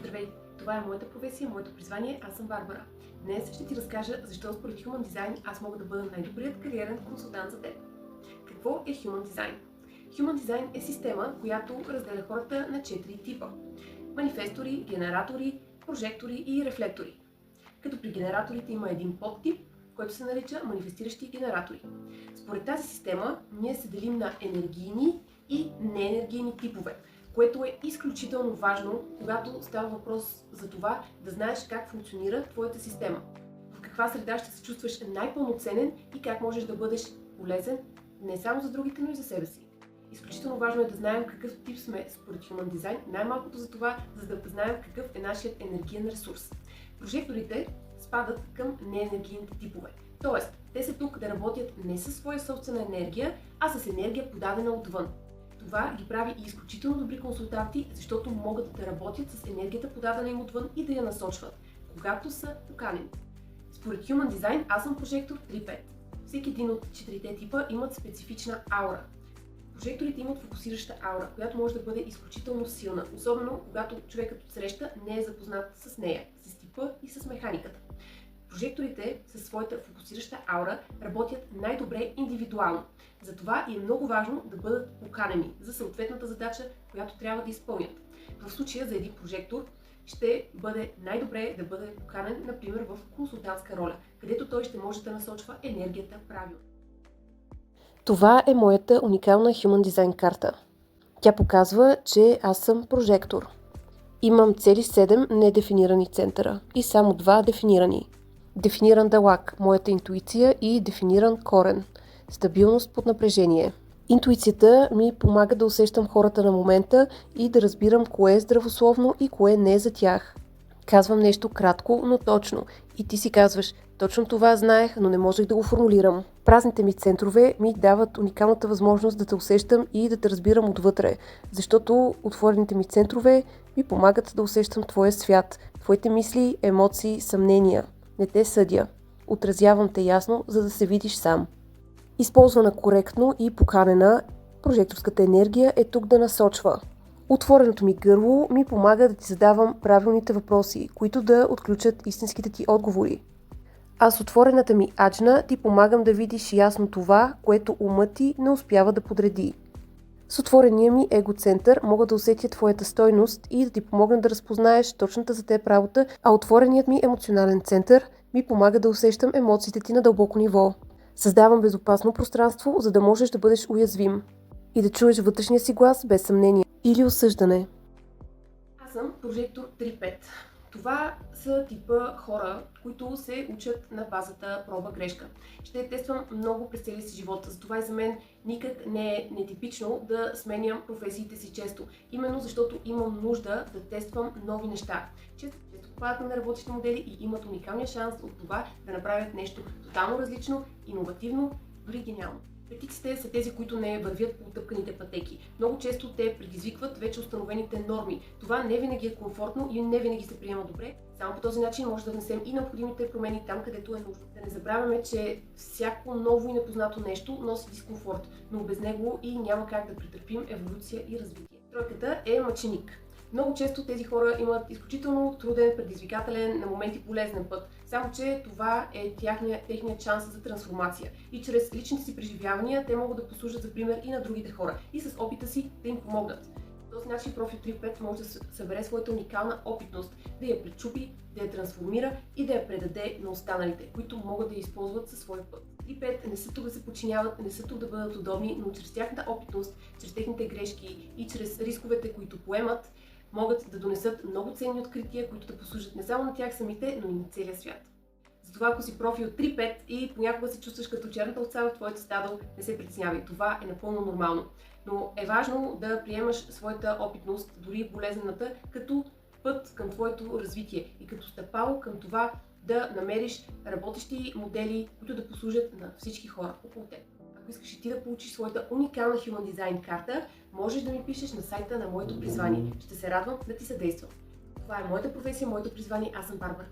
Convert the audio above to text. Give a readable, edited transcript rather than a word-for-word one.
Здравей! Това е моята професия, моето призвание. Аз съм Барбара. Днес ще ти разкажа защо според Human Design аз мога да бъда най-добрият кариерен консултант за теб. Какво е Human Design? Human Design е система, която разделя хората на 4 типа. Манифестори, генератори, прожектори и рефлектори. Като при генераторите има един подтип, който се нарича манифестиращи генератори. Според тази система ние се делим на енергийни и неенергийни типове, което е изключително важно, когато става въпрос за това да знаеш как функционира твоята система. В каква среда ще се чувстваш най-пълноценен и как можеш да бъдеш полезен не само за другите, но и за себе си. Изключително важно е да знаем какъв тип сме според Human Design, най-малкото за това, за да знаем какъв е нашият енергиен ресурс. Прожекторите спадат към неенергийните типове. Тоест, те са тук да работят не със своя собствена енергия, а с енергия подадена отвън. Това ги прави и изключително добри консултанти, защото могат да работят с енергията подадена им отвън и да я насочват, когато са поканени. Според Human Design аз съм прожектор 3-5. Всеки един от четирите типа имат специфична аура. Прожекторите имат фокусираща аура, която може да бъде изключително силна, особено когато човекът отсреща не е запознат с нея, с типа и с механиката. Прожекторите със своята фокусираща аура работят най-добре индивидуално. Затова е много важно да бъдат поканени за съответната задача, която трябва да изпълнят. В случая за един прожектор ще бъде най-добре да бъде поканен, например, в консултантска роля, където той ще може да насочва енергията правилно. Това е моята уникална Human Design карта. Тя показва, че аз съм прожектор. Имам цели 7 недефинирани центъра и само 2 дефинирани. Дефиниран далак, моята интуиция, и дефиниран корен, стабилност под напрежение. Интуицията ми помага да усещам хората на момента и да разбирам кое е здравословно и кое не е за тях. Казвам нещо кратко, но точно. И ти си казваш, точно това знаех, но не можех да го формулирам. Празните ми центрове ми дават уникалната възможност да те усещам и да те разбирам отвътре, защото отворените ми центрове ми помагат да усещам твоя свят, твоите мисли, емоции, съмнения. Не те съдя. Отразявам те ясно, за да се видиш сам. Използвана коректно и поканена, прожекторската енергия е тук да насочва. Отвореното ми гърло ми помага да ти задавам правилните въпроси, които да отключат истинските ти отговори. А с отворената ми аджна ти помагам да видиш ясно това, което умът ти не успява да подреди. С отворения ми егоцентър мога да усетя твоята стойност и да ти помогна да разпознаеш точната за теб работа, а отвореният ми емоционален център ми помага да усещам емоциите ти на дълбоко ниво. Създавам безопасно пространство, за да можеш да бъдеш уязвим и да чуеш вътрешния си глас без съмнение или осъждане. Аз съм прожектор 3-5. Това са типа хора, които се учат на базата проба-грешка. Ще тествам много през целия си живот, затова и за мен никак не е нетипично да сменям професиите си често. Именно защото имам нужда да тествам нови неща. Често попадат на работещи модели и имат уникалния шанс от това да направят нещо тотално различно, иновативно, дори гениално. Петиците са тези, които не вървят по утъпканите пътеки. Много често те предизвикват вече установените норми. Това не винаги е комфортно и не винаги се приема добре. Само по този начин може да внесем и необходимите промени там, където е нужно. Да не забравяме, че всяко ново и непознато нещо носи дискомфорт, но без него и няма как да претърпим еволюция и развитие. Тройката е мъченик. Много често тези хора имат изключително труден, предизвикателен, на моменти полезен път, само че това е техният шанс за трансформация. И чрез личните си преживявания те могат да послужат за пример и на другите хора и с опита си да им помогнат. По този начин профил 3-5 може да събере своята уникална опитност, да я пречупи, да я трансформира и да я предаде на останалите, които могат да я използват със своя път. 3-5 не са тук да се подчиняват, не са тук да бъдат удобни, но чрез тяхната опитност, чрез техните грешки и чрез рисковете, които поемат, могат да донесат много ценни открития, които да послужат не само на тях самите, но и на целия свят. Затова ако си профил 3-5 и понякога се чувстваш като черната овца в твоето стадо, не се притеснявай, това е напълно нормално. Но е важно да приемаш своята опитност, дори болезнената, като път към твоето развитие и като стъпало към това да намериш работещи модели, които да послужат на всички хора около теб. Ако искаш и ти да получиш своята уникална Human Design карта, можеш да ми пишеш на сайта на моето призвание. Ще се радвам да ти съдействам. Това е моята професия, моето призвание. Аз съм Барбара.